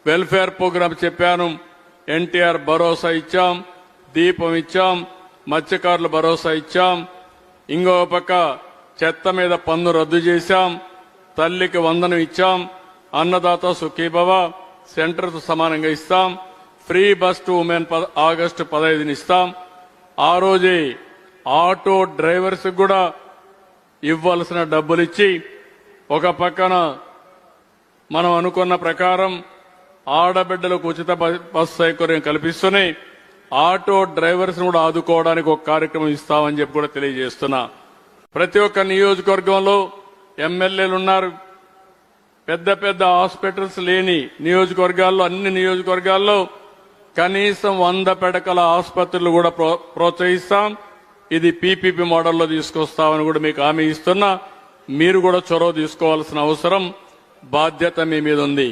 Welfare programme చెప్పాను. ఎన్టీఆర్ భరోసా ఇచ్చాం, దీపం ఇచ్చాం, మత్స్యకారుల భరోసా ఇచ్చాం. ఇంకో పక్క చెత్త మీద పన్ను రద్దు చేశాం, తల్లికి వందనం ఇచ్చాం, అన్నదాత సుఖీభవ సెంటర్తో సమానంగా ఇస్తాం, free bus to women August 15 ఇస్తాం. ఆ రోజే ఆటో డ్రైవర్స్ కూడా ఇవ్వాల్సిన డబ్బులు ఇచ్చి ఒక పక్కన మనం అనుకున్న ప్రకారం ఆడబిడ్డలకు ఉచిత బస్సు సౌకర్యం కల్పిస్తూనే ఆటో డ్రైవర్స్ కూడా ఆదుకోవడానికి ఒక కార్యక్రమం ఇస్తామని చెప్పి కూడా తెలియజేస్తున్నా. ప్రతి ఒక్క నియోజకవర్గంలో ఎమ్మెల్యేలు ఉన్నారు. పెద్ద పెద్ద హాస్పిటల్స్ లేని నియోజకవర్గాల్లో అన్ని నియోజకవర్గాల్లో కనీసం 100 పడకల ఆసుపత్రులు కూడా ప్రోత్సహిస్తాం. ఇది పీపీపీ మోడల్లో తీసుకొస్తామని కూడా మీకు హామీ ఇస్తున్నా. మీరు కూడా చొరవ తీసుకోవాల్సిన అవసరం, బాధ్యత మీ మీద ఉంది.